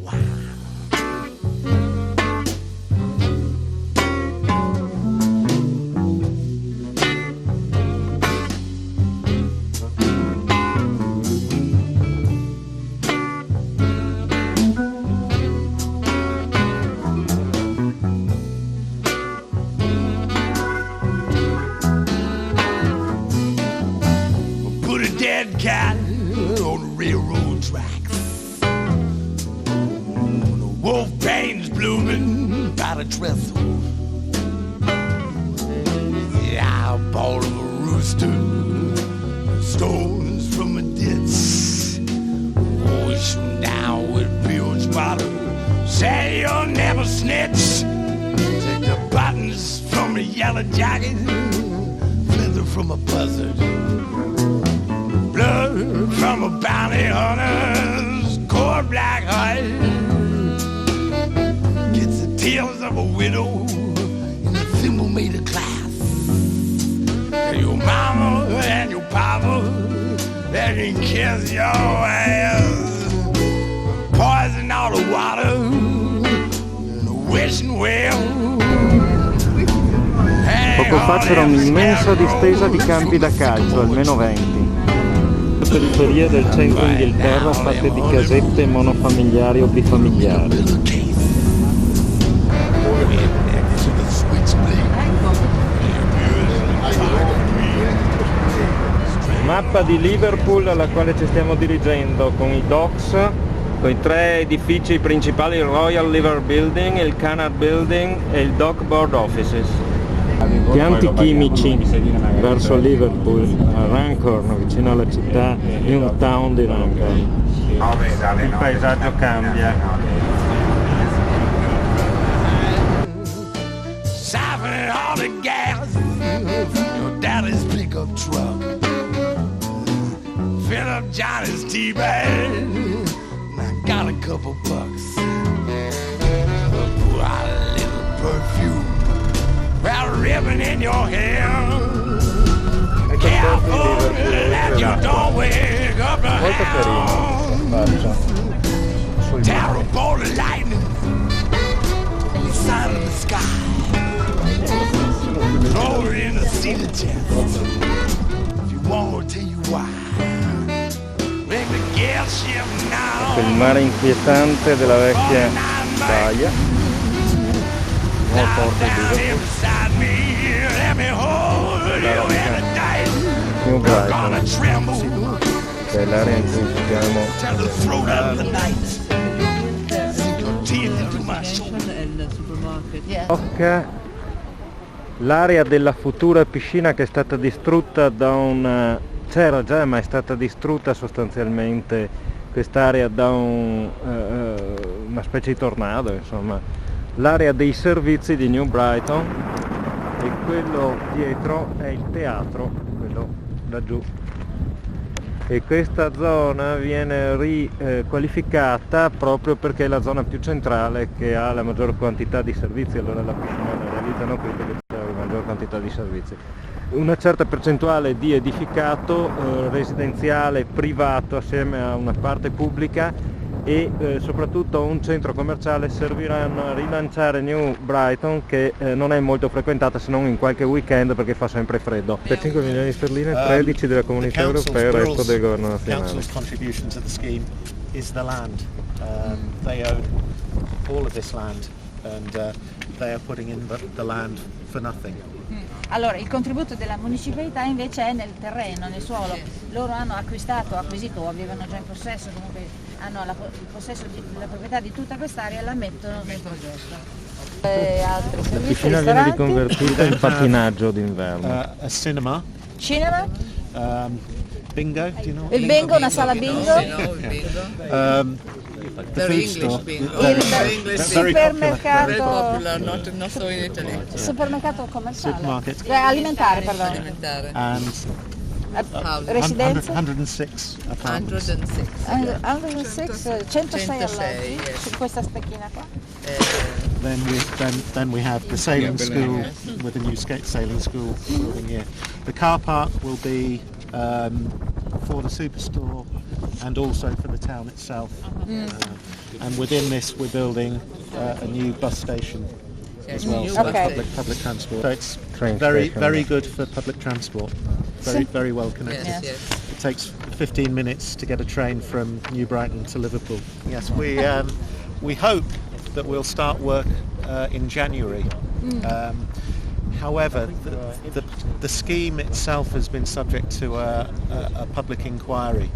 while. Cat on the railroad tracks. The wolf pain's blooming by the trestle. Yeah, I bought a rooster, stones from a ditch. Wash him down with bilge water. Say you'll never snitch. Take the buttons from a yellow jacket, feather from a buzzard. Blood from a bounty hunter's cold black heart. Gets the tears of a widow in a thimble made of glass. And your mama and your papa, they can kiss your ass. Poison all the water in a wishing well. Poco fa c'era un'immensa distesa di campi da calcio, almeno 20. Periferie del centro Inghilterra fatte di casette monofamiliari o bifamiliari. Mappa di Liverpool alla quale ci stiamo dirigendo con i docks, con i 3 edifici principali, il Royal Liver Building, il Canard Building e il Dock Board Offices. Pianti chimici verso Liverpool, a Runcorn, vicino alla città Newtown di Runcorn. Il paesaggio cambia. Siphon all the gas, your daddy's pickup truck. Fill up Johnny's tea bag, I got a couple bucks. Put out a little perfume. Well, ribbon in your hair. Careful that you don't wake up the house. Terrible lightning inside of the sky. Throw it in the cedar chest. If you want, I'll tell you why. Make the gear shift now. Il mare inquietante della vecchia baia. Nuovo porto di Liverpool. New Brighton, che è l'area in cui stiamo. Tocca l'area della futura piscina che è stata distrutta da un... c'era già ma è stata distrutta sostanzialmente quest'area da una specie di tornado, insomma. L'area dei servizi di New Brighton e quello dietro è il teatro, quello laggiù. E questa zona viene riqualificata proprio perché è la zona più centrale che ha la maggior quantità di servizi, allora la piscina la realizzano qui perché c'è la maggior quantità di servizi. Una certa percentuale di edificato residenziale privato assieme a una parte pubblica e soprattutto un centro commerciale serviranno a rilanciare New Brighton che non è molto frequentata se non in qualche weekend perché fa sempre freddo. Per 5 milioni di sterline 13 della Comunità Europea e il resto del governo nazionale. Council's contribution to the scheme is the land. They own all of this land and they are putting in the land for nothing. Allora, il contributo della municipalità invece è nel terreno, nel suolo. Loro hanno acquisito o avevano già in possesso, comunque hanno il possesso della proprietà di tutta quest'area e la mettono nel progetto. Altri servizi, La piscina viene riconvertita in pattinaggio d'inverno. A cinema. Cinema? Bingo, do you know? Il bingo, una sala bingo? The food store. Il supermercato. Very popular, not so in Italy. Supermercato commerciale. Supermarket. Alimentare, perdono. Alimentare. And Residenze? 106 apartments. 106, 106 alloggi su questa stecchina qua. Then we have the sailing school with a new sailing school building here. The car park will be for the superstore and also for the town itself. and within this we're building a new bus station as well, so public transport. So it's very good for public transport. Very well connected. Yes. It takes 15 minutes to get a train from New Brighton to Liverpool. Yes, we hope that we'll start work in January. However, the scheme itself has been subject to a public inquiry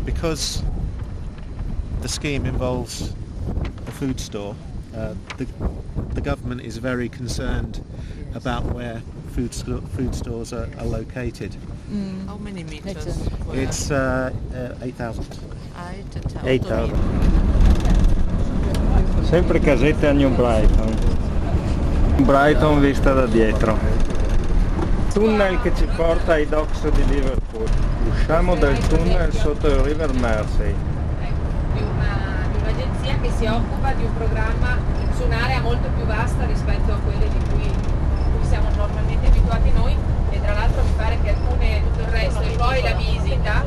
because the scheme involves a food store. The government is very concerned about where food stores are located. How many meters? It's 8,000. 8,000. Sempre casette a New Brighton. Brighton vista da dietro. Tunnel che ci porta ai docks di Liverpool. Usciamo dal tunnel sotto il River Mersey. Di un'agenzia che si occupa di un programma su un'area molto più vasta rispetto a quelle di cui siamo normalmente abituati noi, e tra l'altro mi pare che alcune, tutto il resto e poi la visita,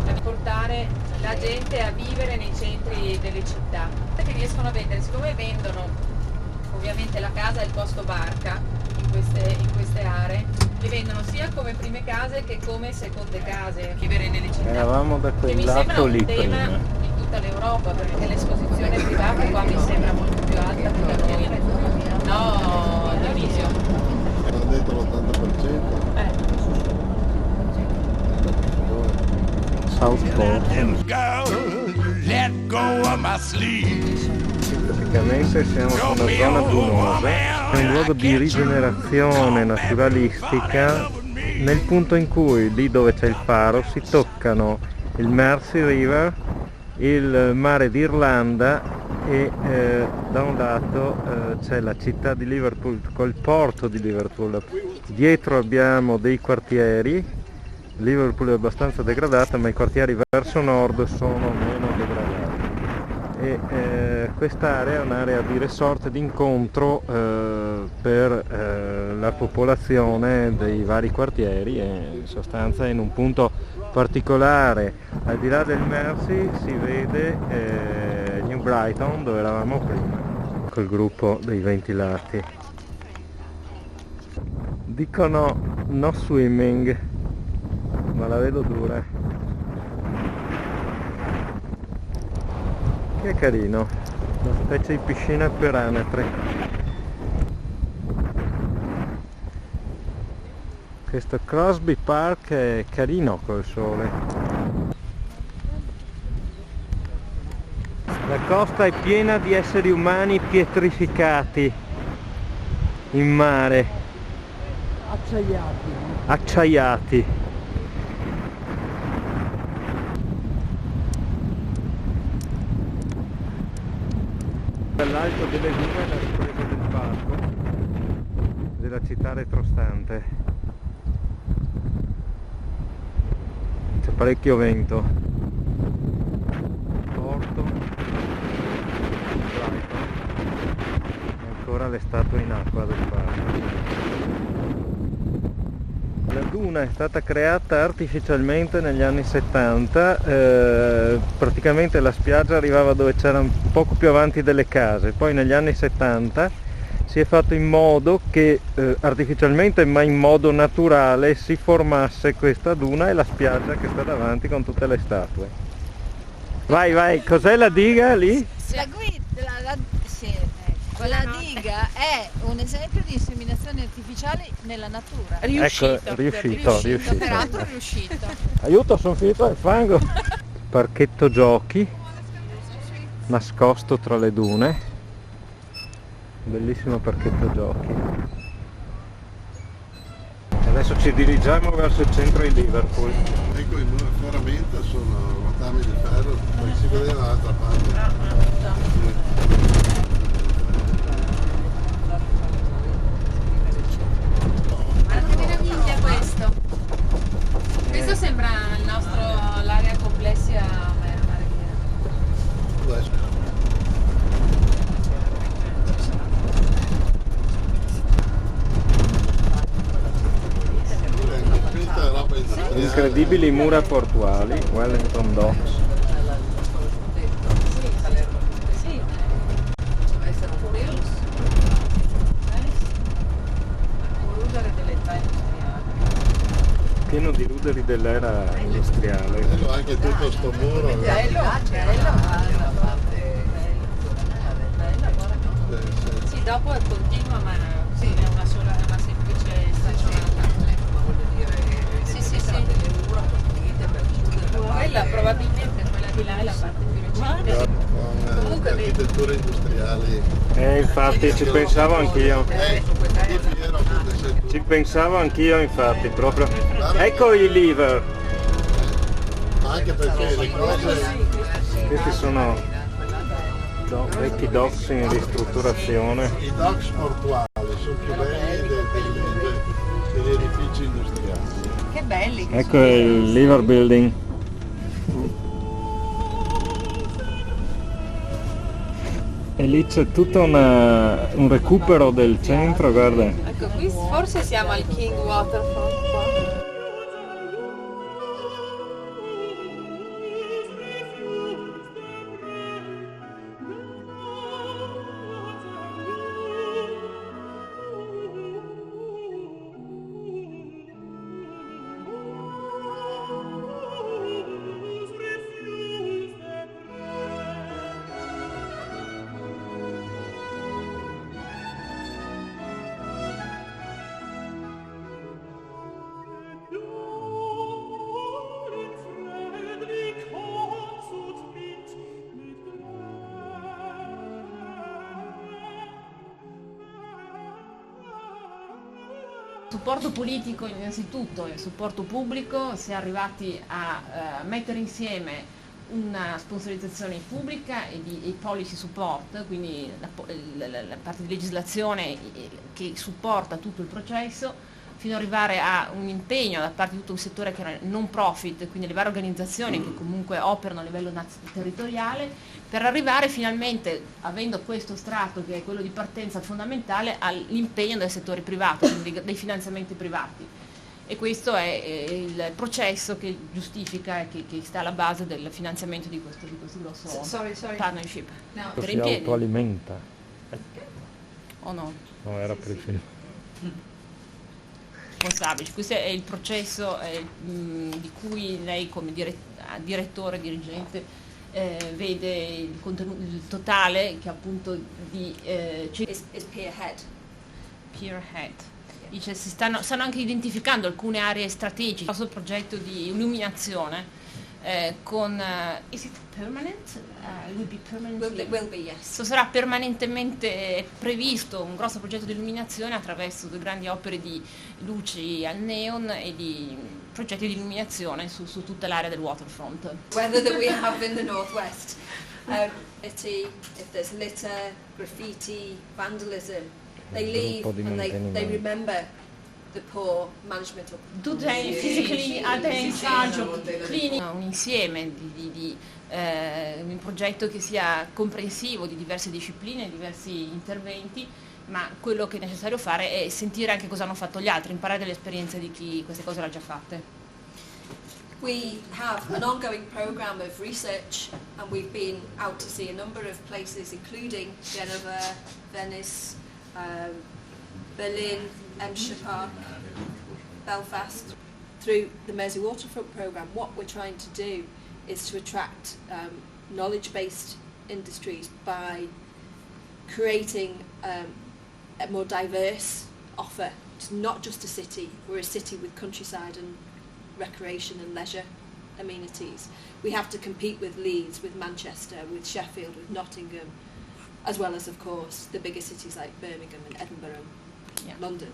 per portare la gente a vivere nei centri delle città, che riescono a vendere, siccome vendono ovviamente la casa e il posto barca in queste aree, li vendono sia come prime case che come seconde case, vivere nelle città. Eravamo da Che mi quel sembra lato un lì tema prima. di tutta l'Europa, perché l'esposizione privata qua mi sembra molto più alta che da noi. No, Dionisio. Hanno detto l'80%. Southport. Girl, let go of my sleeve. Praticamente siamo su una zona dunosa, è un luogo di rigenerazione naturalistica nel punto in cui lì dove c'è il faro si toccano il Mersey River, il mare d'Irlanda e da un lato c'è la città di Liverpool col porto di Liverpool. Dietro abbiamo dei quartieri. Liverpool è abbastanza degradata, ma i quartieri verso nord sono meno degradati. E quest'area è un'area di resort e di incontro per la popolazione dei vari quartieri, e in sostanza in un punto particolare al di là del Mersey si vede New Brighton, dove eravamo prima col gruppo dei ventilati. Dicono no swimming, ma la vedo dura. Che è carino, una specie di piscina per anatre. Questo Crosby Park è carino col sole. La costa è piena di esseri umani pietrificati in mare. Acciaiati. Dall'alto delle dune la ripresa del parco della città retrostante. C'è parecchio vento. Porto, Brighton, e ancora le statue in acqua del parco. La duna è stata creata artificialmente negli anni 70, praticamente la spiaggia arrivava dove c'era un poco più avanti delle case, poi negli anni 70 si è fatto in modo che artificialmente ma in modo naturale si formasse questa duna e la spiaggia che sta davanti con tutte le statue. Vai, cos'è la diga lì? La guida, la diga è un esempio di inseminazione artificiale nella natura. Ecco, riuscito. Peraltro riuscito. Aiuto, sono finito nel fango. Parchetto giochi nascosto tra le dune. Bellissimo parchetto giochi. Adesso ci dirigiamo verso il centro di Liverpool. Ecco, i foramenti sono rottami di ferro, poi si vede dall'altra parte. Guarda che meraviglia questo! Questo sembra l'area complessa Adesso. Incredibili mura portuali, Wellington Docks. posteri dell'era industriale. Bello anche tutto sto muro. Bello. Sì, dopo è continua, ma sì, è una semplice staccionata. Sì. Quella probabilmente, quella di là è la parte più recente. Con Comunque le architetture industriali. Infatti ci pensavo anch'io. Di Piero, come sei tu. Ci pensavo anch'io infatti, proprio. Ecco i lever. Ma anche perché le cose Questi sono vecchi docks in ristrutturazione. i docks portuali sono più belli degli edifici industriali. Che belli che Ecco il Liver Building. E lì c'è tutto un recupero del centro, guarda. Ecco, qui forse siamo al King Waterfront qua. Supporto politico innanzitutto e supporto pubblico, si è arrivati a mettere insieme una sponsorizzazione pubblica e di policy support, quindi la parte di legislazione che supporta tutto il processo, fino ad arrivare a un impegno da parte di tutto un settore che era non profit, quindi le varie organizzazioni che comunque operano a livello territoriale, per arrivare finalmente, avendo questo strato che è quello di partenza fondamentale, all'impegno del settore privato, quindi dei finanziamenti privati. E questo è il processo che giustifica e che sta alla base del finanziamento di questo grosso partnership. Per Si autoalimenta. o no? No, era per il film. Responsabili. Questo è il processo di cui lei come direttore, dirigente, vede il contenuto, il totale che appunto di is peer head. Dice, stanno anche identificando alcune aree strategiche. Il nostro progetto di illuminazione con is it permanent? Will be permanent? Will be, yes. Sarà permanentemente previsto un grosso progetto di illuminazione attraverso due grandi opere di luci al neon e di progetti di illuminazione su tutta l'area del waterfront. Weather that we have in the northwest. If there's litter, graffiti, vandalism, they leave and they remember the poor management of Tutte physically in charge of cleaning. Un insieme di un progetto che sia comprensivo di diverse discipline, diversi interventi, ma quello che è necessario fare è sentire anche cosa hanno fatto gli altri, imparare dalle esperienze di chi queste cose l'ha già fatte. We have an ongoing program of research and we've been out to see a number of places including Genova, Venice, Berlin, Hampshire Park, Belfast. Through the Mersey Waterfront programme, what we're trying to do is to attract knowledge-based industries by creating a more diverse offer. It's not just a city, we're a city with countryside and recreation and leisure amenities. We have to compete with Leeds, with Manchester, with Sheffield, with Nottingham, as well as, of course, the bigger cities like Birmingham and Edinburgh and London.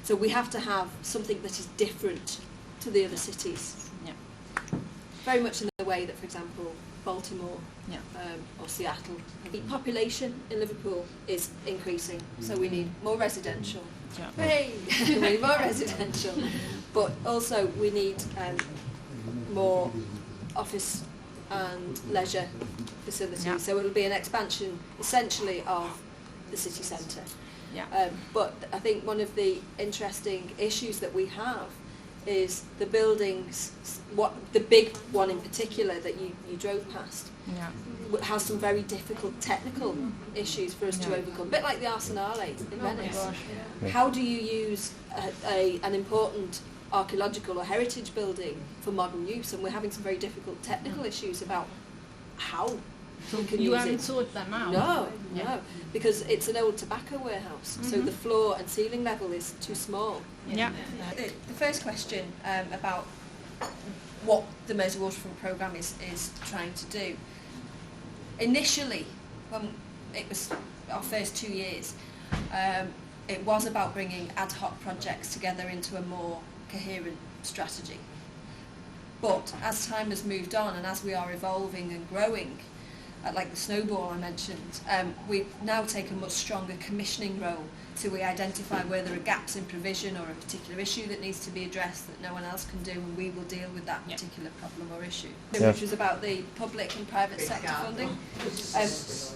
So we have to have something that is different to the other cities. Yeah. Very much in the way that, for example, Baltimore or Seattle. The population in Liverpool is increasing, so we need more residential. Yeah. Hey! We need more residential. But also we need more office and leisure facilities. Yeah. So it'll be an expansion, essentially, of the city centre. Yeah. But I think one of the interesting issues that we have is the buildings, the big one in particular that you drove past, has some very difficult technical issues for us to overcome. A bit like the Arsenale in Venice. Gosh. How do you use an important archaeological or heritage building for modern use, and we're having some very difficult technical issues about how we can You use haven't it. thought that out? No, because it's an old tobacco warehouse, so the floor and ceiling level is too small. Yeah. The first question about what the Mersey Waterfront programme is trying to do. Initially, when it was our first 2 years, it was about bringing ad hoc projects together into a more coherent strategy. But as time has moved on and as we are evolving and growing, like the snowball I mentioned, we now take a much stronger commissioning role to identify where there are gaps in provision or a particular issue that needs to be addressed that no one else can do, and we will deal with that particular problem or issue. Which was about the public and private sector funding.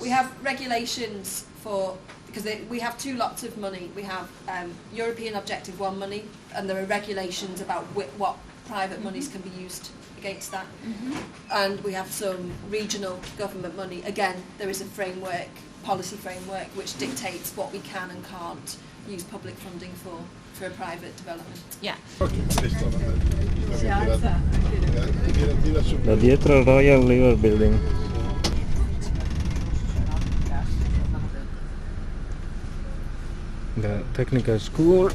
We have regulations for, because we have two lots of money. We have European Objective 1 money, and there are regulations about what private monies can be used against that. And we have some regional government money. Again, there is a framework, policy framework, which dictates what we can and can't use public funding for a private development. Yeah. Da dietro il Royal Liver Building. The Technical School.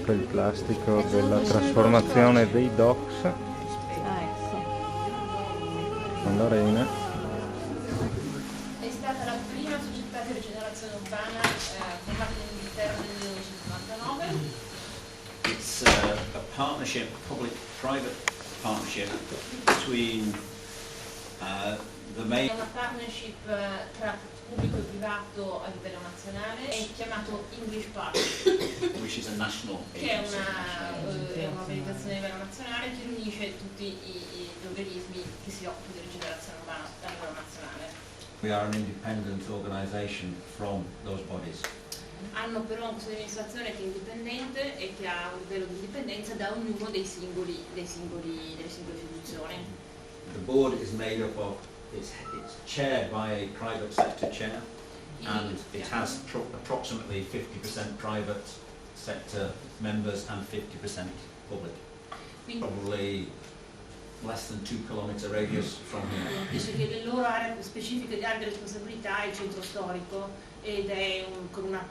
Il plastico della trasformazione dei docks con l'arena. È stata la prima società di rigenerazione urbana formata in Inghilterra nel 1999. It's a partnership, public-private partnership between the main. È una partnership tra pubblico e privato a livello nazionale, è chiamato English Partnership, which is a national che è agency. un'organizzazione a livello nazionale che riunisce tutti gli organismi che si occupano di rigenerazione urbana a livello nazionale. We are an independent organisation from those bodies. Hanno però un consiglio di amministrazione che è indipendente e che ha un livello di indipendenza da ognuno delle singole istituzioni. The board is made up of, it's chaired by a private sector chair, and it has approximately 50% private sector members and 50% public. Probably less than 2 kilometre radius from here. Dice che le loro aree specifiche di area di responsabilità è il centro storico ed è con una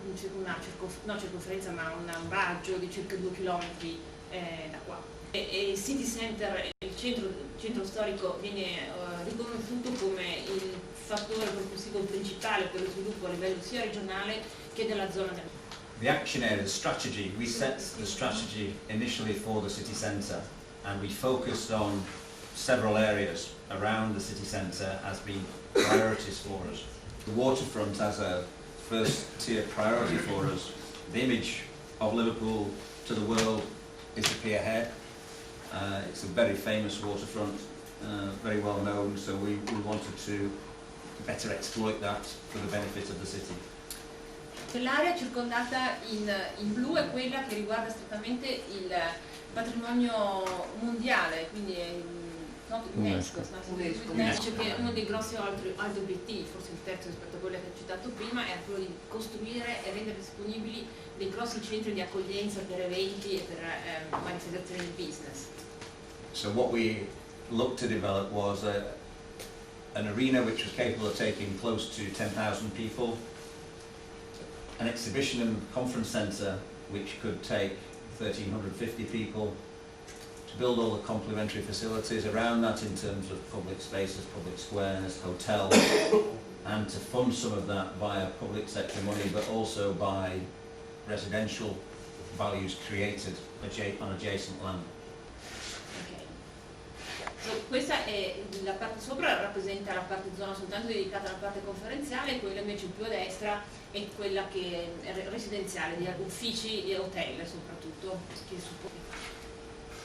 circonferenza, ma un raggio di circa 2 chilometri da qua. E il City Center, il centro storico, viene riconosciuto come il fattore propulsivo principale per lo sviluppo a livello sia regionale che della zona del. The action area strategy, we set the strategy initially for the city centre, and we focused on several areas around the city centre as being priorities for us. The waterfront as a first tier priority for us. The image of Liverpool to the world is the pier head. It's a very famous waterfront, very well known, so we wanted to better exploit that for the benefit of the city. L'area circondata in blu è quella che riguarda strettamente il patrimonio mondiale, quindi UNESCO, che uno dei grossi altri obiettivi, forse il terzo rispetto a quello che ho citato prima, era quello di costruire e rendere disponibili dei grossi centri di accoglienza per eventi e per manifestazioni di business. So what we looked to develop was an arena which was capable of taking close to 10,000 people, an exhibition and conference centre which could take 1,350 people, to build all the complementary facilities around that in terms of public spaces, public squares, hotels, and to fund some of that via public sector money, but also by residential values created on adjacent land. So, questa è la parte sopra, rappresenta la parte zona soltanto dedicata alla parte conferenziale, e quella invece più a destra è quella che è residenziale, di uffici e hotel soprattutto.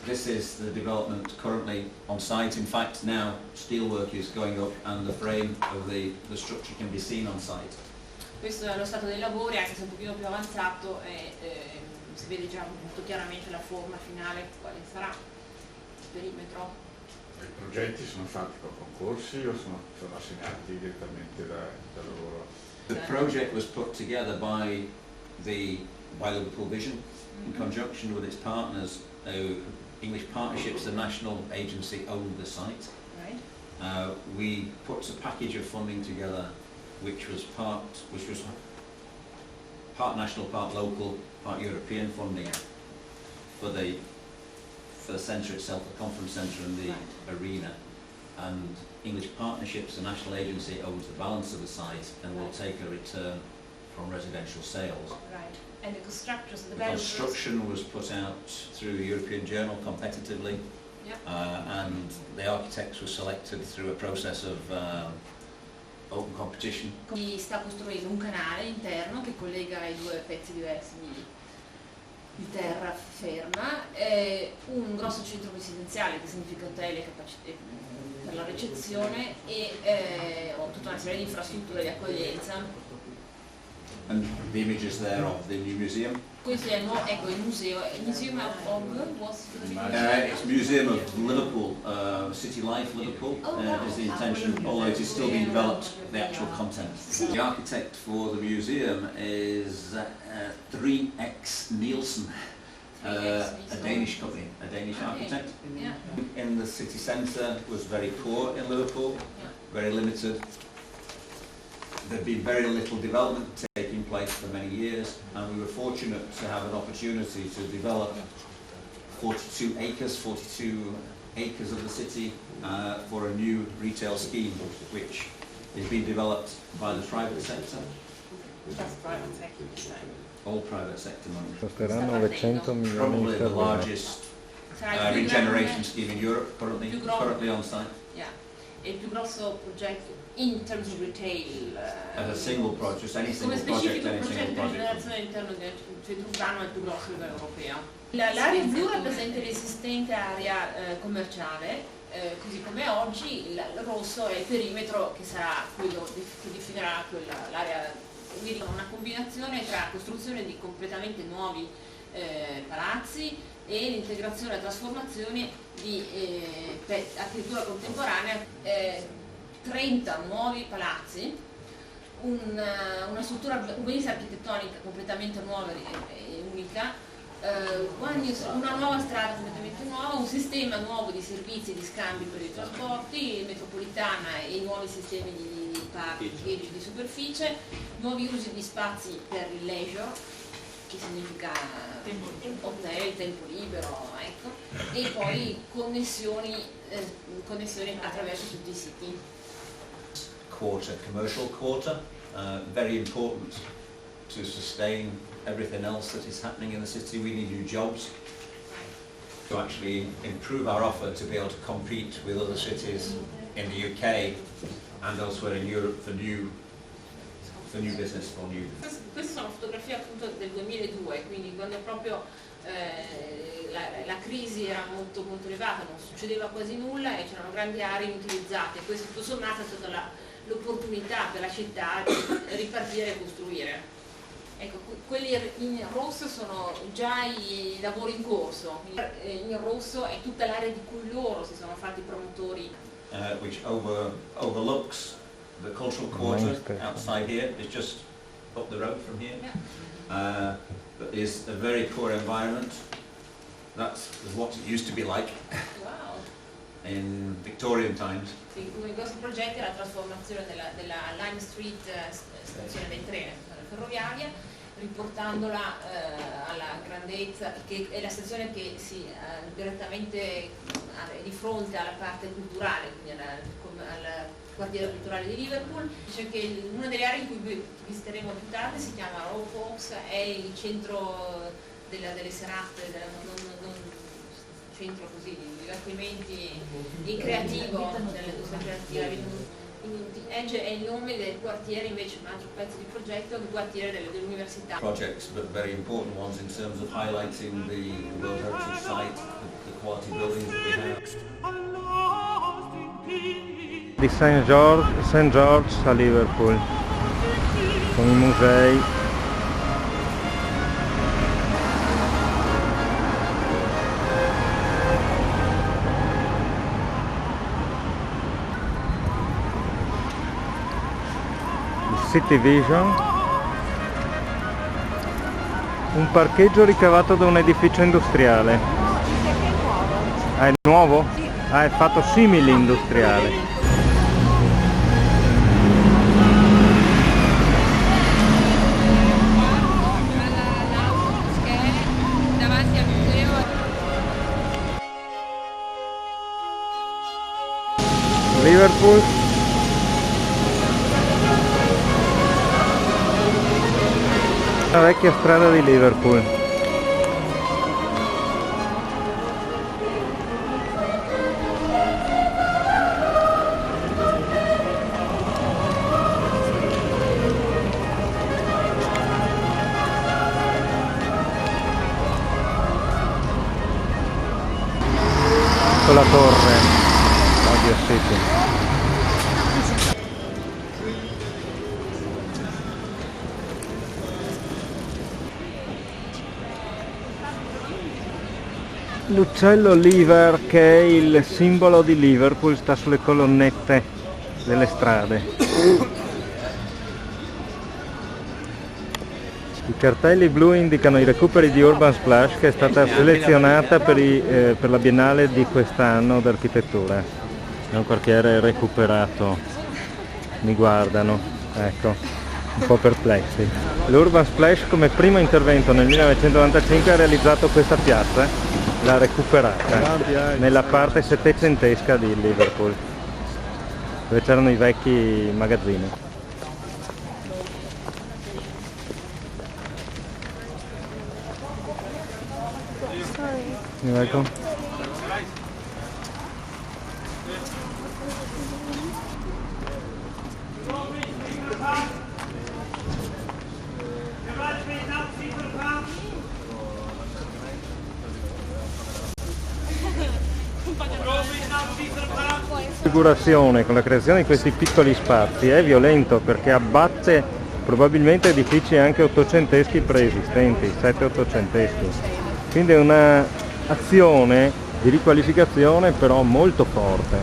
This is the development currently on site. In fact, now steelwork is going up and the frame of the structure can be seen on site. Questo è lo stato dei lavori, anche se un pochino più avanzato, e si vede già molto chiaramente la forma finale, quale sarà il perimetro. I progetti sono fatti con concorsi o sono assegnati direttamente da loro? The project was put together by Liverpool Vision in conjunction with its partners. English Partnerships, the national agency, owned the site. Right. We put a package of funding together, which was part national, part local, part European funding for the centre itself, the conference centre and the arena. And English Partnerships, the national agency, owns the balance of the site and will take a return from residential sales. Right. And the construction was put out through the European Journal competitively, and the architects were selected through a process of open competition. Si sta costruendo un canale interno che collega i due pezzi diversi di terra ferma, un grosso centro residenziale che significa hotel e capacità per la ricezione e tutta una serie di infrastrutture di accoglienza. And the images there of the new museum. Questo è il museo. Il Museum of what's it's Museum of Liverpool, City Life Liverpool is the intention, although it is still being developed, the actual content. The architect for the museum is 3X Nielsen, a Danish company, a Danish architect. Yeah. In the city centre was very poor in Liverpool, very limited. There'd been very little development taking place for many years, and we were fortunate to have an opportunity to develop 42 acres of the city for a new retail scheme, which is being developed by the private sector. Just private sector. All private sector money. Costeranno 900 milioni Probably di the sterline. largest regeneration scheme in Europe, currently on site. Yeah. È il più grosso progetto in terms of retail. As a single project, just any single Come project, specifico any progetto single di project. generazione all'interno del centro urbano è il più grosso a livello europeo. L'area blu rappresenta l'esistente area commerciale, così come oggi il rosso è il perimetro che sarà quello che definirà l'area, una combinazione tra costruzione di completamente nuovi palazzi e l'integrazione e trasformazione di architettura contemporanea, 30 nuovi palazzi, una struttura urbanistica architettonica completamente nuova e unica, una nuova strada completamente nuova, un sistema nuovo di servizi e di scambi per i trasporti, metropolitana e i nuovi sistemi di parcheggi di superficie, nuovi usi di spazi per il leisure, che significa hotel, tempo libero, ecco, e poi connessioni attraverso tutti i siti. Commercial quarter, very important to sustain everything else that is happening in the city. We need new jobs to actually improve our offer to be able to compete with other cities in the UK and elsewhere in Europe for new business, for new. Queste sono fotografie appunto del 2002, quindi quando proprio la crisi era molto elevata, non succedeva quasi nulla e c'erano grandi aree inutilizzate. Questo tutto sommato è stata l'opportunità per la città di ripartire e costruire. Ecco, quelli in rosso sono già i lavori in corso, in rosso è tutta l'area di cui loro si sono fatti promotori. Which overlooks the cultural quarter outside here. It's just up the road from here. But is a very poor environment. That's what it used to be like. Wow. In Victorian times. Sì, uno di questi progetti è la trasformazione della Lime Street stazione dei treni ferroviaria, riportandola alla grandezza, che è la stazione che si direttamente di fronte alla parte culturale, quindi al quartiere culturale di Liverpool. Dice che una delle aree in cui visiteremo più tardi si chiama Row Fox, è il centro delle serate, centro così di divertimenti e creativo dell'industria creativa. È il nome del quartiere, invece un altro pezzo di progetto, il quartiere dell'università. Projects, but very important ones in terms of highlighting the World Heritage Site, the quality buildings that we have. Di St. George a Liverpool, con i musei. City Vision, un parcheggio ricavato da un edificio industriale. Ah, è nuovo? Ah, è fatto simile industriale. Liverpool. La vecchia strada di Liverpool. Con la torre, Audio City. L'uccello liver, che è il simbolo di Liverpool, sta sulle colonnette delle strade. I cartelli blu indicano i recuperi di Urban Splash, che è stata selezionata per la Biennale di quest'anno d'architettura. È un quartiere recuperato. Mi guardano, ecco, un po' perplessi. L'Urban Splash, come primo intervento nel 1995, ha realizzato questa piazza. L'ha recuperata nella parte settecentesca di Liverpool, dove c'erano i vecchi magazzini. You're welcome. Configurazione con la creazione di questi piccoli spazi è violento, perché abbatte probabilmente edifici anche ottocenteschi preesistenti, 7-800eschi. Quindi è una azione di riqualificazione però molto forte.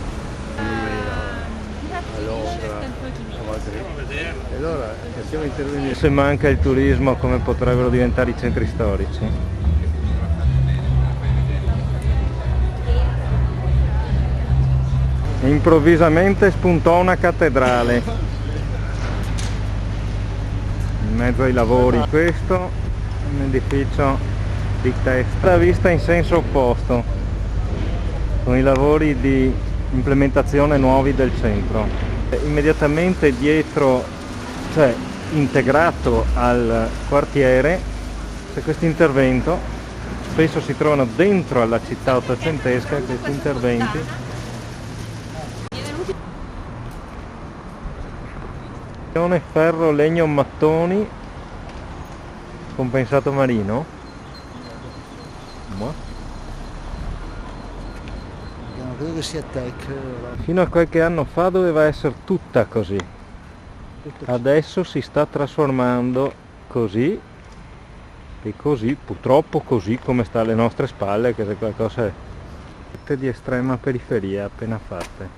Allora, possiamo intervenire. Se manca il turismo, come potrebbero diventare i centri storici? Improvvisamente spuntò una cattedrale in mezzo ai lavori. Questo è un edificio di testa vista in senso opposto, con i lavori di implementazione nuovi del centro. Immediatamente dietro, cioè integrato al quartiere, c'è questo intervento. Spesso si trovano dentro alla città ottocentesca questi interventi. Ferro, legno, mattoni, compensato marino. Credo che sia tech. Fino a qualche anno fa doveva essere tutta così. Adesso si sta trasformando così e così, purtroppo così come sta alle nostre spalle, che è qualcosa di estrema periferia appena fatte.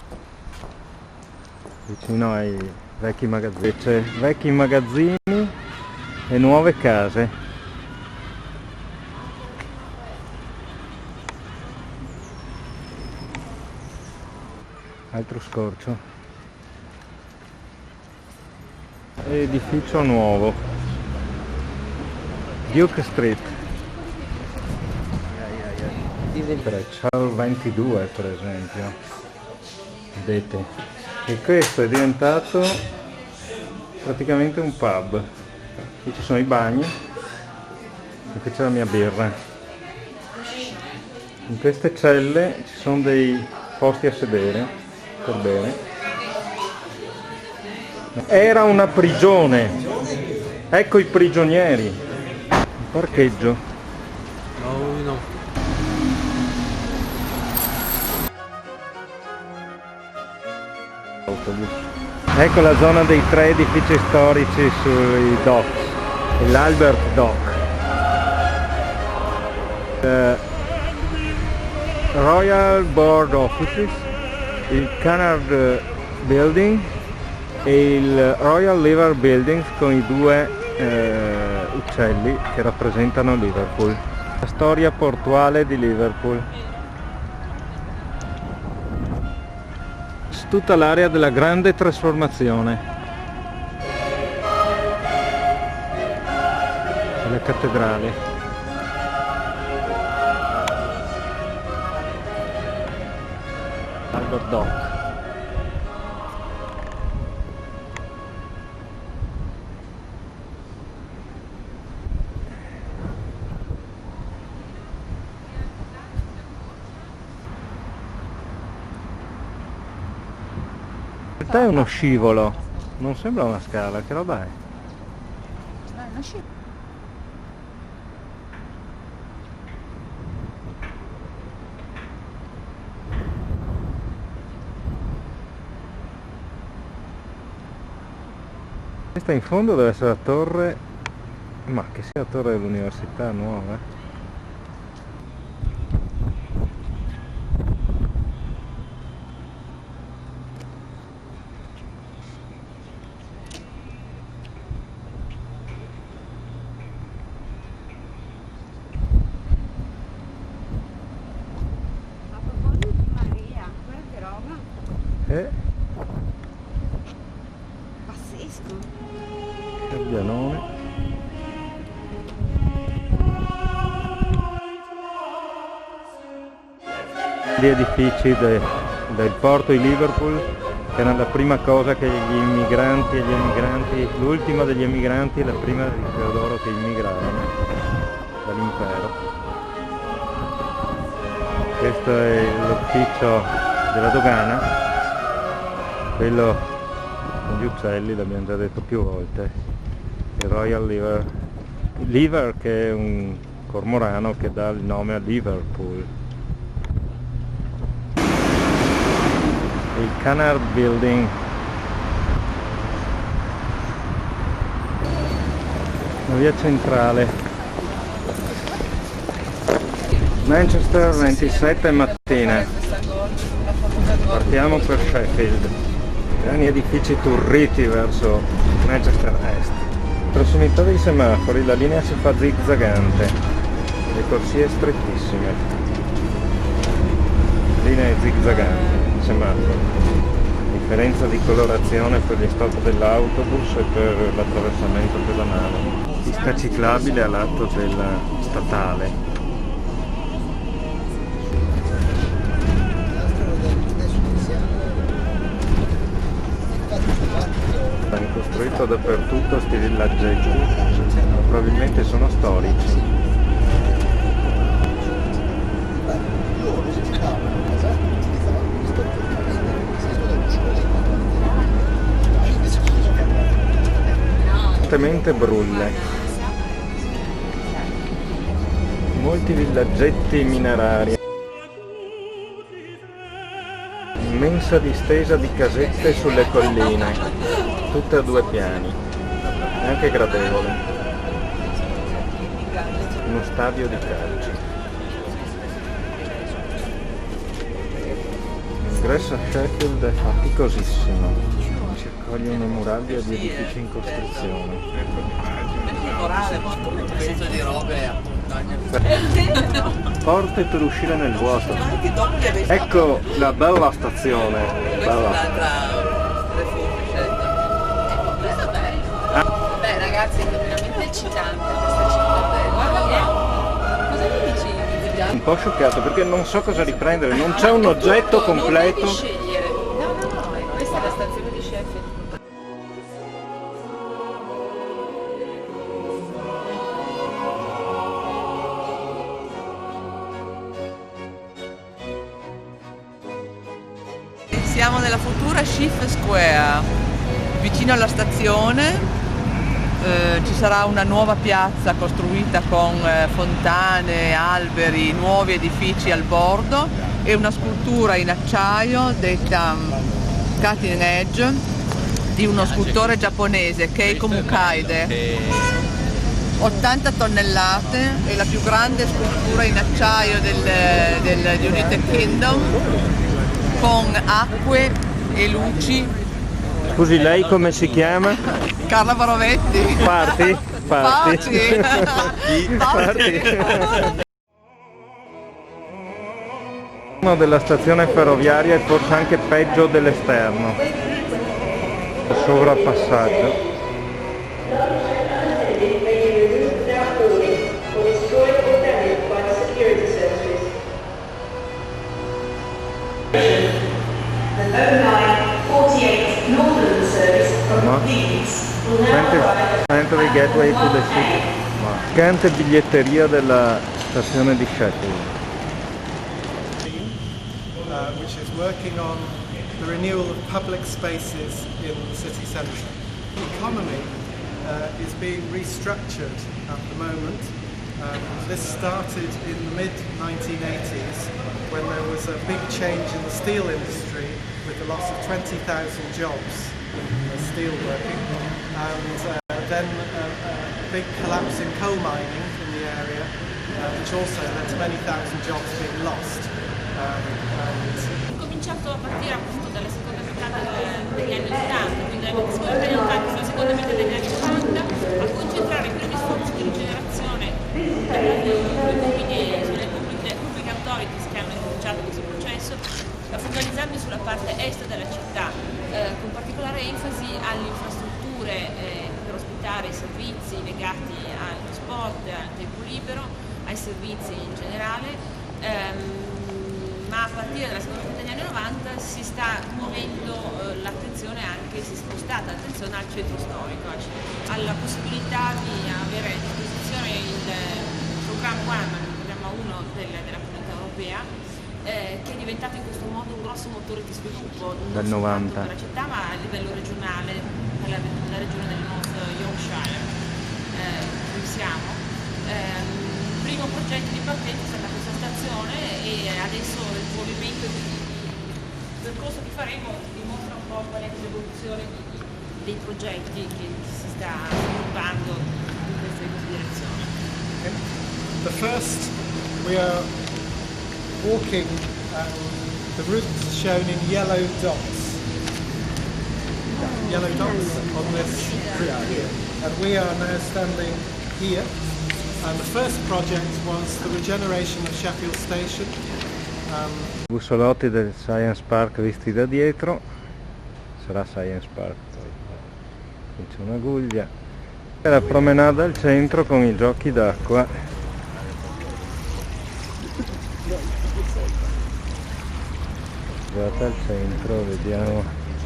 Vicino ai vecchi magazzini, c'è vecchi magazzini e nuove case. Altro scorcio. Edificio nuovo. Duke Street. C'è il 22 per esempio. Vedete? E questo è diventato praticamente un pub. Qui ci sono i bagni e qui c'è la mia birra. In queste celle ci sono dei posti a sedere per bere. Era una prigione. Ecco i prigionieri. Il parcheggio. No. Autobus. Ecco la zona dei 3 edifici storici sui docks, l'Albert Dock, Royal Board Offices, il Canard Building e il Royal Liver Buildings con i due uccelli che rappresentano Liverpool. La storia portuale di Liverpool. Tutta l'area della grande trasformazione. E la cattedrale. Albert Dock. In realtà è uno scivolo, non sembra una scala, che roba è? No, è uno scivolo. Questa in fondo deve essere la torre, ma che sia la torre dell'università nuova. Pazzesco. Pianone. Gli edifici del porto di Liverpool, che erano la prima cosa che gli immigranti, l'ultima degli emigranti e la prima di coloro che immigrarono dall'impero. Questo è l'ufficio della dogana, quello con gli uccelli l'abbiamo già detto più volte, il Royal Liver che è un cormorano che dà il nome a Liverpool. Il Canard Building, la via centrale. Manchester 27 mattina, partiamo per Sheffield, grandi edifici turriti verso Manchester Est. In prossimità dei semafori la linea si fa zigzagante, le corsie strettissime, linee zigzaganti, semafori, differenza di colorazione per gli stop dell'autobus e per l'attraversamento pedonale, pista ciclabile a lato della statale. Costruito dappertutto sti villaggetti, probabilmente sono storici. Fortemente brulle. Molti villaggetti minerari. Immensa distesa di casette sulle colline, tutte a 2 piani, anche gradevole. Uno stadio di calcio. L'ingresso a Sheffield è faticosissimo, ci accoglie una muraglia di edifici in costruzione. Porte per uscire nel vuoto. Ecco la bella stazione. Bella. Beh ragazzi, è veramente eccitante questa città. Guarda, cosa mi dici? Un po' scioccato perché non so cosa riprendere, non c'è un oggetto completo. Non devi scegliere. No, questa è la stazione di Sheffield. Siamo nella futura Shift Square, vicino alla stazione. Ci sarà una nuova piazza costruita con fontane, alberi, nuovi edifici al bordo e una scultura in acciaio detta cutting edge di uno scultore giapponese, Keiko Mukaide. 80 tonnellate, è la più grande scultura in acciaio del United Kingdom, con acque e luci Scusi, lei come si chiama? Carla Barovetti. Parti? Parti. Parti. Uno della stazione ferroviaria è forse anche peggio dell'esterno. Sovrapassaggio. No. Entry gateway to the city. Mancante biglietteria della stazione di Sheffield. Which is working on the renewal of public spaces in the city centre. The economy is being restructured at the moment. This started in the mid-1980s when there was a big change in the steel industry with the loss of 20,000 jobs in steel working, and then a big collapse in coal mining in the area, which also led to many thousand jobs being lost. Cominciato a partire appunto dalla seconda metà degli anni 80, quindi dalla seconda metà degli anni 80 sulla seconda metà degli anni 90, a concentrare i primi sforzi di rigenerazione sulle pubbliche authorities che hanno incominciato questo processo, focalizzandosi sulla parte est della città, con particolare enfasi alle infrastrutture per ospitare i servizi legati al trasporto, al tempo libero, ai servizi in generale. Ma a partire dalla seconda metà degli anni 90 si sta muovendo l'attenzione anche, si è spostata l'attenzione al centro storico, alla possibilità di avere a disposizione il programma 1 della Comunità Europea, che è diventato in questo modo un grosso motore di sviluppo non soltanto della città ma a livello regionale, nella regione del North Yorkshire dove siamo. Il primo progetto di partenza è stata questa stazione e adesso il movimento il percorso che faremo dimostra un po' qual è l'evoluzione dei progetti che si sta sviluppando in questa direzione. The first, we are walking the routes shown in yellow dots on this route here, and we are now standing here. And the first project was the regeneration of Sheffield Station. Bussolotti del Science Park visti da dietro, sarà Science Park poi. Qui c'è un'aguglia. E la promenada al centro con i giochi d'acqua. Guardate al centro, vediamo.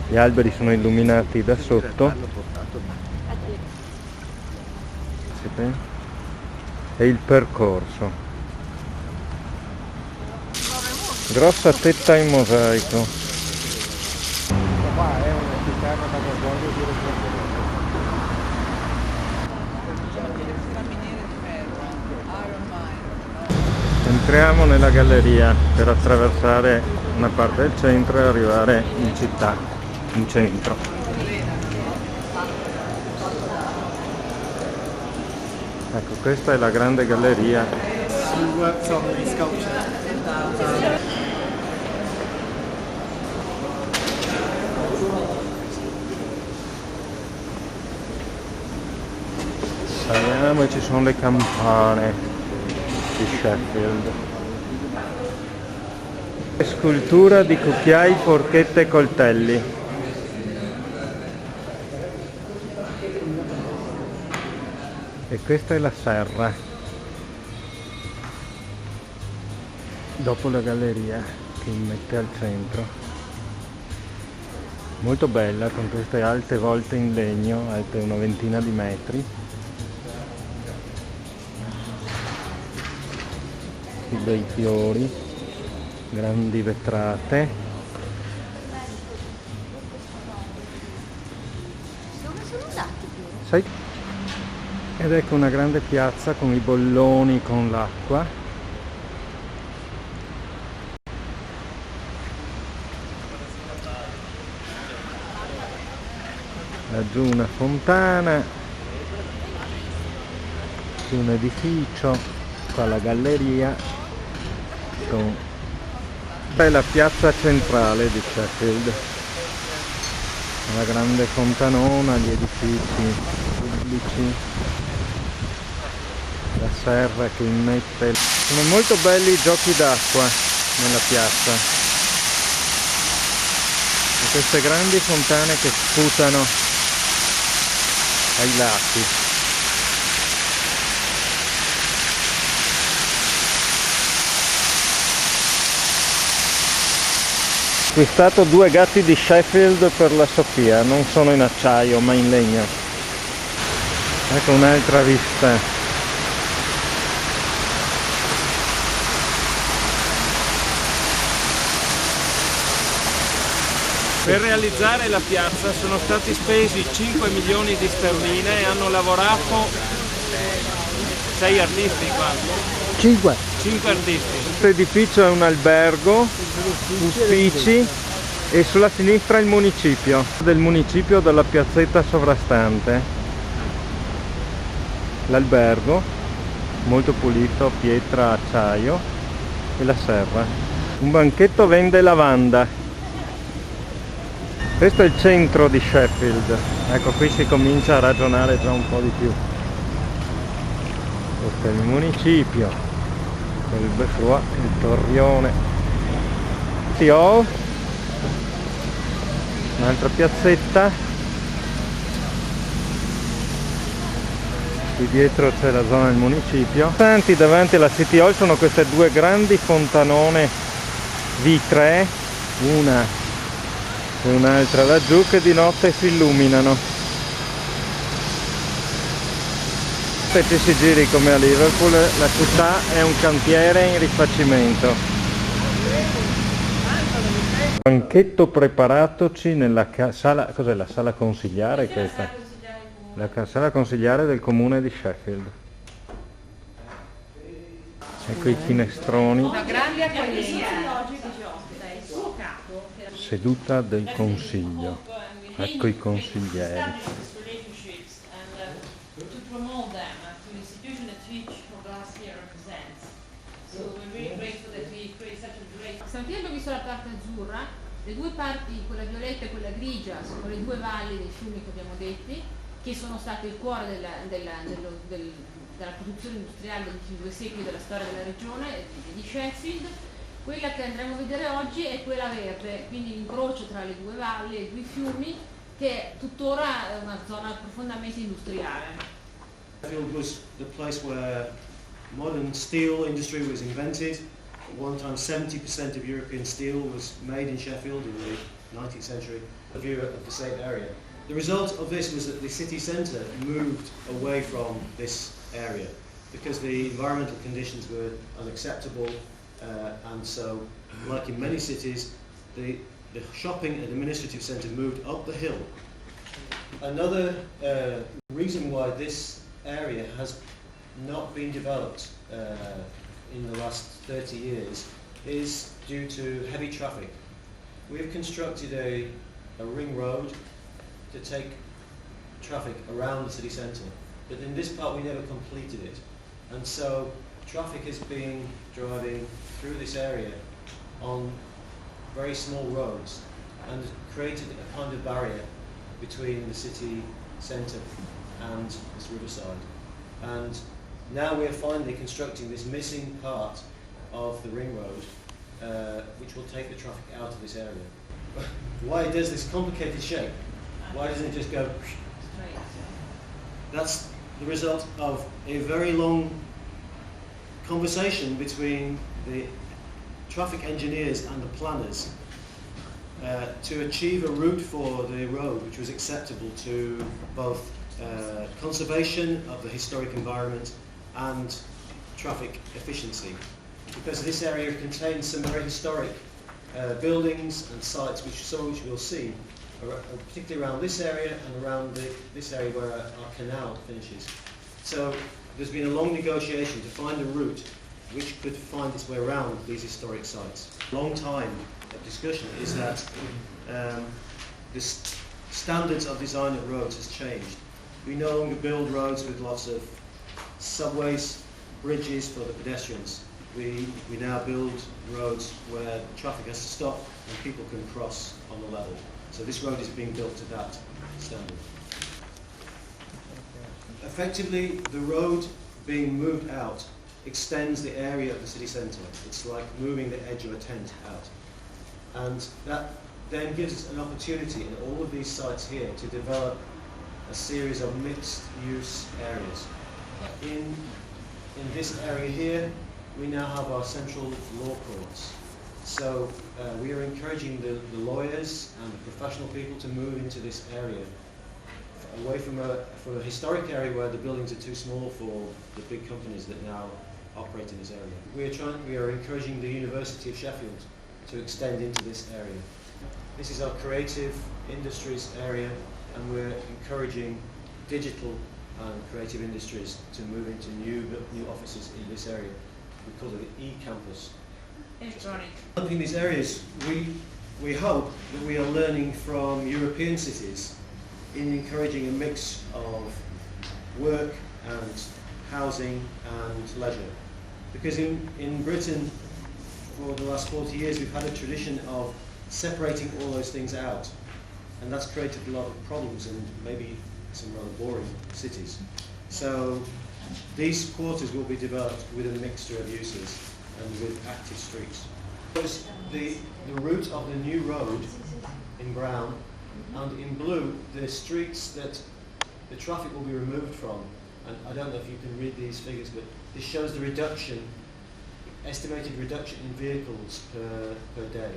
Gli alberi sono illuminati da sotto. E il percorso, grossa tetta in mosaico. Entriamo nella galleria per attraversare una parte del centro e arrivare in città, in centro. Ecco, questa è la grande galleria. Saliamo e ci sono le campane di Sheffield. Scultura di cucchiai, forchette e coltelli. E questa è la serra, dopo la galleria che immette al centro, molto bella con queste alte volte in legno, alte una ventina di metri, i bei fiori, grandi vetrate. Dove sono andati? Sai? Ed ecco una grande piazza con i bolloni con l'acqua. Laggiù una fontana, qui un edificio, qua la galleria, è la piazza centrale di Sheffield. la grande fontanona, gli edifici pubblici, la serra che immette. Sono molto belli i giochi d'acqua nella piazza e queste grandi fontane che sputano ai lati. Ho acquistato 2 gatti di Sheffield per la Sofia, non sono in acciaio ma in legno. Ecco un'altra vista. Per realizzare la piazza sono stati spesi 5 milioni di sterline e hanno lavorato 6 artisti qua. 5 artisti. Questo edificio è un albergo, uffici e sulla sinistra il municipio. Del municipio della piazzetta sovrastante. L'albergo, molto pulito, pietra, acciaio e la serra. Un banchetto vende lavanda. Questo è il centro di Sheffield. Ecco, qui si comincia a ragionare già un po' di più. Questo è il municipio. Il Befrua, il torrione, un'altra piazzetta, qui dietro c'è la zona del municipio. Davanti alla City Hall sono queste 2 grandi fontanone vitree, una e un'altra laggiù, che di notte si illuminano. Se ci si giri come a Liverpool, la città è un cantiere in rifacimento. Banchetto preparatoci nella sala, cos'è la sala consigliare questa? La sala consigliare del comune di Sheffield. Ecco i finestroni. Una grande accoglienza. Seduta del consiglio. Ecco i consiglieri. Stamattina abbiamo visto la parte azzurra, le 2 parti, quella violetta e quella grigia, sono le 2 valli dei fiumi che abbiamo detti, che sono state il cuore della produzione industriale degli ultimi 2 secoli della storia della regione di Sheffield. Quella che andremo a vedere oggi è quella verde, quindi l'incrocio tra le 2 valli e i 2 fiumi, che è tuttora una zona profondamente industriale. Sheffield was the place where modern steel industry was invented. At one time 70% of European steel was made in Sheffield in the 19th century. The view of the same area. The result of this was that the city centre moved away from this area because the environmental conditions were unacceptable, and so, like in many cities, the shopping and administrative centre moved up the hill. Another reason why this area has not been developed in the last 30 years is due to heavy traffic. We have constructed a ring road to take traffic around the city centre, but in this part we never completed it, and so traffic has been driving through this area on very small roads and created a kind of barrier between the city centre and this riverside. And now we're finally constructing this missing part of the ring road, which will take the traffic out of this area. Why does this complicated shape? Why doesn't it just go straight? That's the result of a very long conversation between the traffic engineers and the planners to achieve a route for the road which was acceptable to both conservation of the historic environment and traffic efficiency. Because this area contains some very historic buildings and sites which we'll see, particularly around this area and around this area where our canal finishes. So there's been a long negotiation to find a route which could find its way around these historic sites. A long time of discussion is that the standards of design of roads has changed. We no longer build roads with lots of subways, bridges for the pedestrians. We now build roads where traffic has to stop and people can cross on the level. So this road is being built to that standard. Effectively, the road being moved out extends the area of the city centre. It's like moving the edge of a tent out. And that then gives us an opportunity in all of these sites here to develop a series of mixed-use areas. In this area here, we now have our central law courts. So we are encouraging the lawyers and the professional people to move into this area, away from a historic area where the buildings are too small for the big companies that now operate in this area. We are encouraging the University of Sheffield to extend into this area. This is our creative industries area, and we're encouraging digital and creative industries to move into new offices in this area. We call it the e-campus. Developing these areas, we hope that we are learning from European cities in encouraging a mix of work and housing and leisure. Because in Britain, for the last 40 years, we've had a tradition of separating all those things out. And that's created a lot of problems and maybe some rather boring cities. So these quarters will be developed with a mixture of uses and with active streets. The route of the new road in brown, and in blue, the streets that the traffic will be removed from. And I don't know if you can read these figures, but this shows the reduction, estimated reduction in vehicles per day.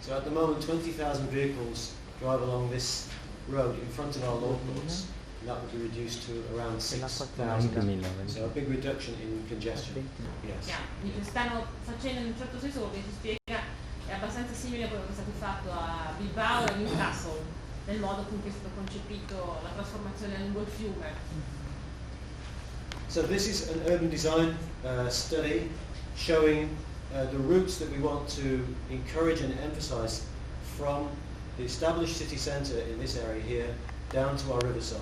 So at the moment, 20,000 vehicles drive along this road in front of our law courts, and that will be reduced to around 6,000. So a big reduction in congestion. Yes. Yeah, stanno facendo in un certo senso quello che si spiega è abbastanza simile a quello che è stato fatto a Bilbao e a Newcastle, nel modo con cui è stato concepito la trasformazione lungo il fiume. So this is an urban design study showing the routes that we want to encourage and emphasize from the established city centre in this area here down to our riverside,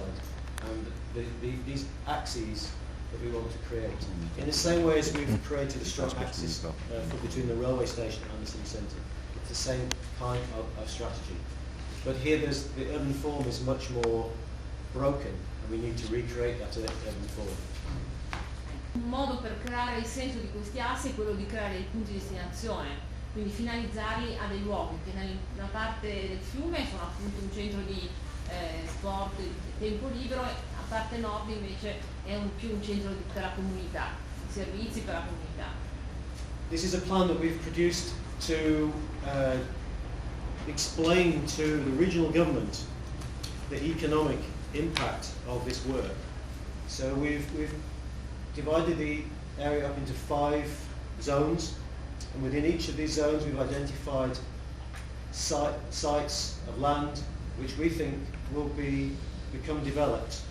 and these axes that we want to create. In the same way as we've created a strong axis between the railway station and the city centre. It's the same kind of strategy. But here the urban form is much more broken, and we need to recreate that urban form. Un modo per creare il senso di questi assi è quello di creare dei punti di destinazione, quindi finalizzarli a dei luoghi che nella parte del fiume sono appunto un centro di sport, di tempo libero, e a parte nord invece è più un centro per la comunità, servizi per la comunità. This is a plan that we've produced to explain to the regional government the economic impact of this work. So we've divided the area up into 5 zones, and within each of these zones we've identified sites of land which we think will become developed.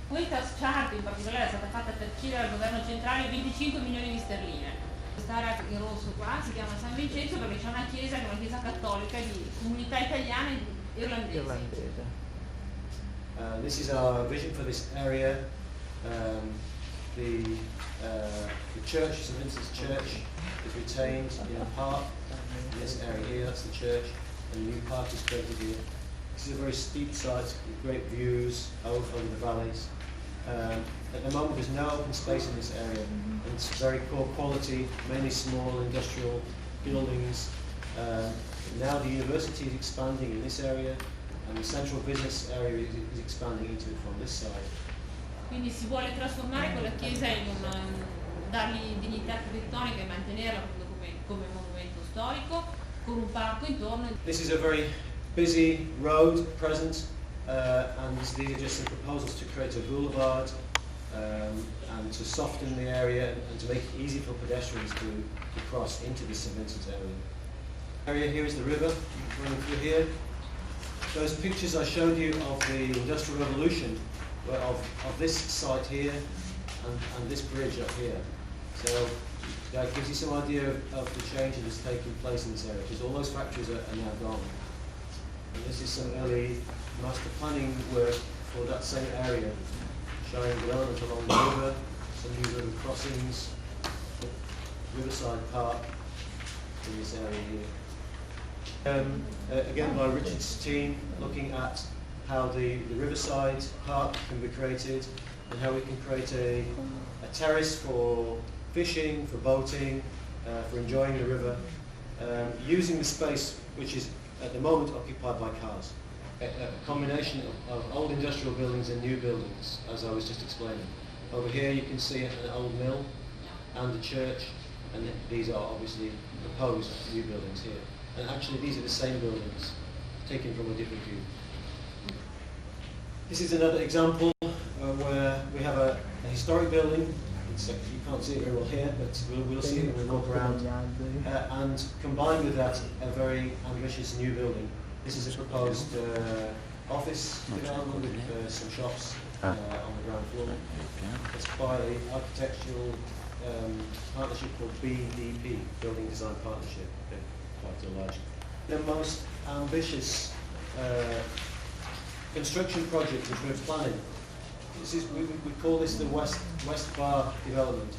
Questa chart in particolare è stata fatta per chiedere al governo centrale 25 milioni di sterline. Quest'area in rosso qua si chiama San Vincenzo perché c'è una chiesa che è una chiesa cattolica di comunità italiana e irlandese. This is our vision for this area. The church, St Vincent's Church, is retained in a park in this area here. That's the church, and a new park is created here. This is a very steep site with great views over the valleys. At the moment there's no open space in this area, and it's very poor quality, mainly small industrial buildings. Now the university is expanding in this area, and the central business area is expanding into it from this side. Quindi si vuole trasformare quella chiesa dargli dignità architettonica e mantenerla come monumento storico, con un parco intorno. This is a very busy road at present, and these are just some proposals to create a boulevard and to soften the area and to make it easy for pedestrians to cross into the St Vincent area. Here is the river running through here. Those pictures I showed you of the Industrial Revolution were of this site here and this bridge up here. So that gives you some idea of the change that is taking place in this area, because all those factories are now gone. And this is some early master planning work for that same area, showing development along the river, some new river crossings, Riverside Park in this area here. Again by Richard's team, looking at how the riverside park can be created and how we can create a terrace for fishing, for boating, for enjoying the river, using the space which is at the moment occupied by cars. A combination of old industrial buildings and new buildings, as I was just explaining. Over here you can see an old mill and a church, and these are obviously proposed new buildings here. And actually these are the same buildings, taken from a different view. This is another example where we have a historic building. You can't see it very well here, but we'll see it when we walk around. And combined with that, a very ambitious new building. This is a proposed office development with some shops on the ground floor. It's by the architectural partnership called BDP, Building Design Partnership. They're quite large. The most ambitious construction project which we're planning. This is, we call this the West Bar development.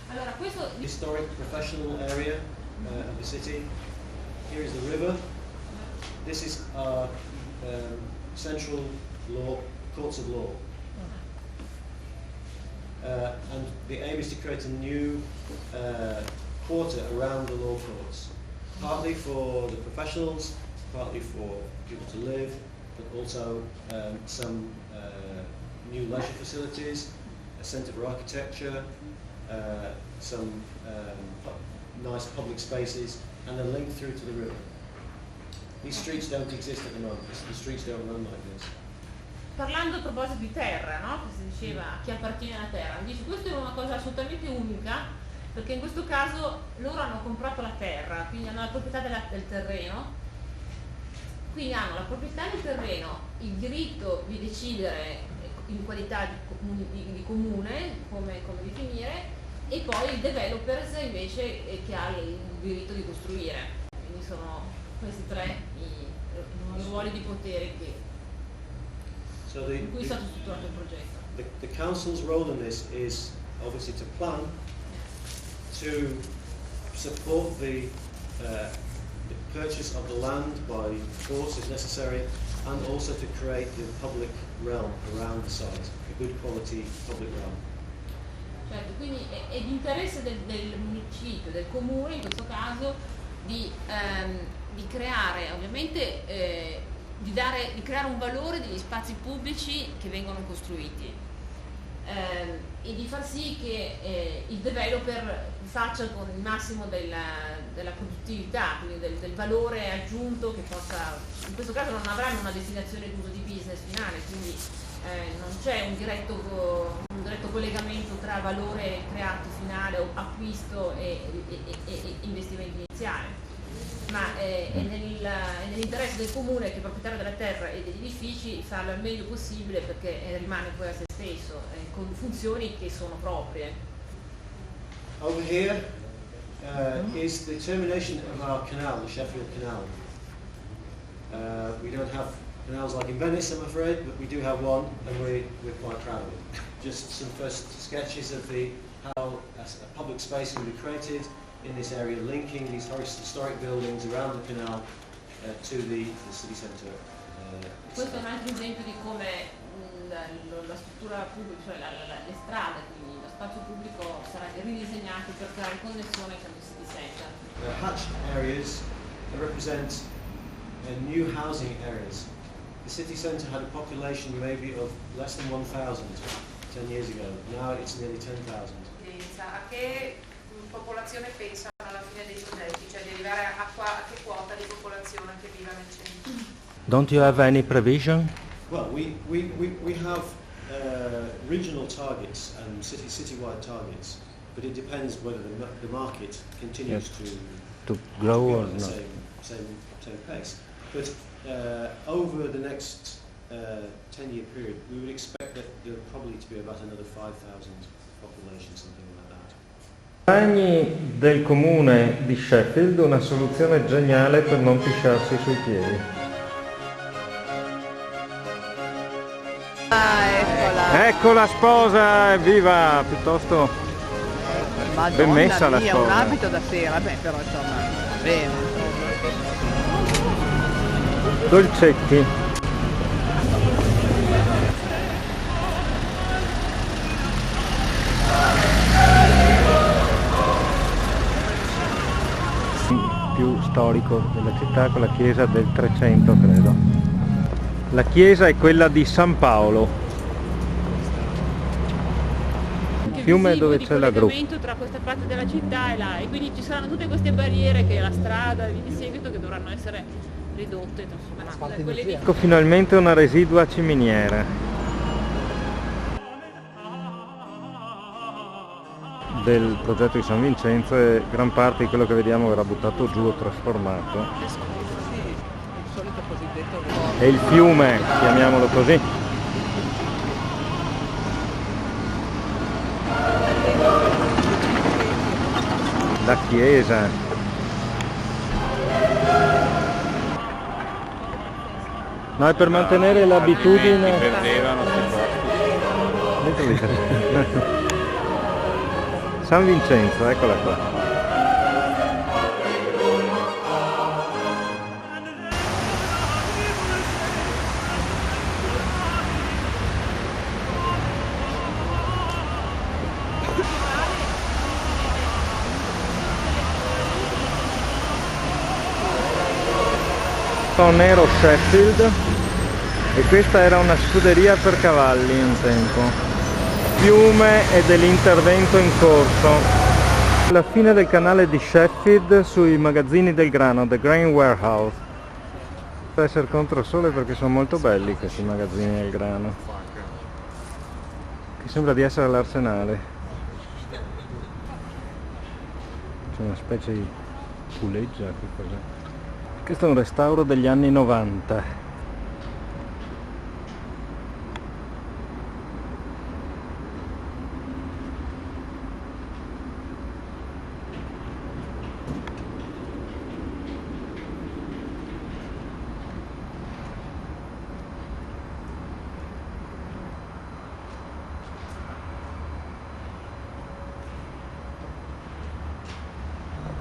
Allora, questo... Historic professional area of the city. Here is the river. This is our central law, courts of law. And the aim is to create a new quarter around the law courts, partly for the professionals, partly for people to live, but also some new leisure facilities, a centre for architecture, some nice public spaces, and a link through to the river. These streets don't exist at the moment, the streets don't run like this. Parlando a proposito di terra, no? Che si diceva a chi appartiene alla terra, dice questa è una cosa assolutamente unica, perché in questo caso loro hanno comprato la terra, quindi hanno la proprietà del terreno, quindi hanno la proprietà del terreno, il diritto di decidere in qualità di comune come definire, e poi il developers invece che ha il diritto di costruire. Quindi sono questi tre i ruoli di potere in cui è stato strutturato il progetto. The council's role in this is obviously to plan, to support the purchase of the land by force if necessary, and also to create the public realm around the site, a good quality public realm. Certo, quindi è di interesse del municipio, del comune in questo caso, di creare ovviamente di creare un valore degli spazi pubblici che vengono costruiti e di far sì che il developer faccia con il massimo della produttività, quindi del valore aggiunto che possa, in questo caso non avranno una destinazione d'uso di business finale, quindi non c'è un diretto collegamento tra valore creato finale o acquisto e investimento iniziale, ma è nell'interesse del comune, che è proprietario della terra e degli edifici, farlo al meglio possibile perché rimane poi a se stesso, con funzioni che sono proprie. Over here is the termination of our canal, the Sheffield Canal. We don't have canals like in Venice, I'm afraid, but we do have one, and we're quite proud of it. Just some first sketches of how a public space can be created in this area, linking these historic buildings around the canal to the city centre. Questo è un altro esempio di come la struttura pubblica, cioè le strade, quindi lo spazio pubblico sarà ridisegnato per creare connessione con il city centre. Hatched areas represent new housing areas. The city centre had a population maybe of less than 1,000 10 years ago. Now it's nearly 10,000. A che popolazione pensano alla fine dei progetti, cioè di arrivare a che quota di popolazione che viva nel centro? Don't you have any prevision? Well, we have regional targets and citywide targets, but it depends whether the market continues to grow or at the not. Same pace. But over the next 10-year period, we would expect that there would probably to be about another 5,000 population, something like that. Bagni del comune di Sheffield, una soluzione geniale per non pisciarsi sui piedi. Eccola! Ecco la sposa, evviva! Piuttosto ben messa la sposa. Un abito da sera, beh, però insomma. bene. Dolcetti. Più storico della città, con la chiesa del 300 credo. La chiesa è quella di San Paolo, il fiume dove c'è la gru. Tra questa parte della città e là, e quindi ci saranno tutte queste barriere che la strada e di seguito che dovranno essere ridotte, trasformate. Ecco finalmente una residua ciminiera del progetto di San Vincenzo, e gran parte di quello che vediamo verrà buttato giù o trasformato. E il fiume, chiamiamolo così, la chiesa, no, è per mantenere l'abitudine. Perdevano San Vincenzo, eccola qua. Nero Sheffield, e questa era una scuderia per cavalli un tempo. Fiume e dell'intervento in corso. La fine del canale di Sheffield sui magazzini del grano, The Grain Warehouse. Deve essere contro sole perché sono molto belli questi magazzini del grano, che sembra di essere all'Arsenale. C'è una specie di puleggia, che cos'è? Questo è un restauro degli anni 90.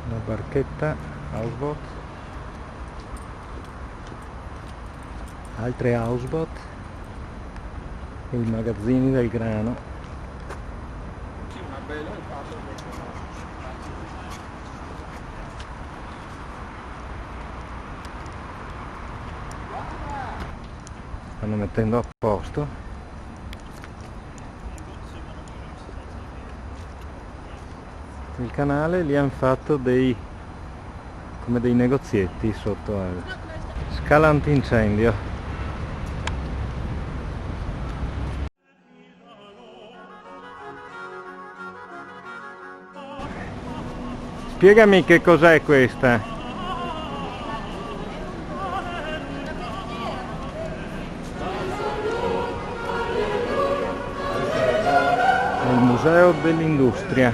La barchetta houseboat. Altre houseboat e i magazzini del grano. Stanno mettendo a posto. Il canale li hanno fatto come dei negozietti sotto al scala antincendio. Spiegami che cos'è questa. È il museo dell'industria.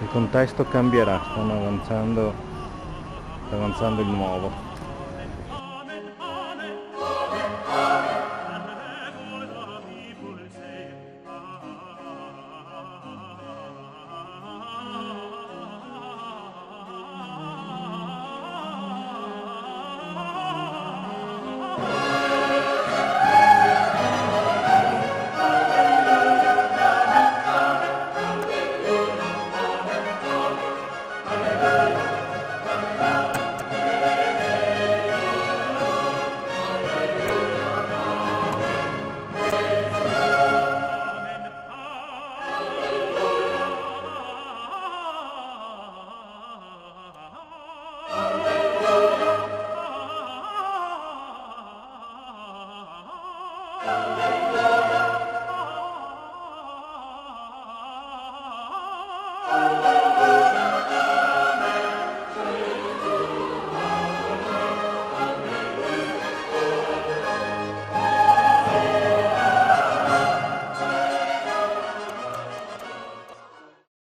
Il contesto cambierà, sta avanzando il nuovo.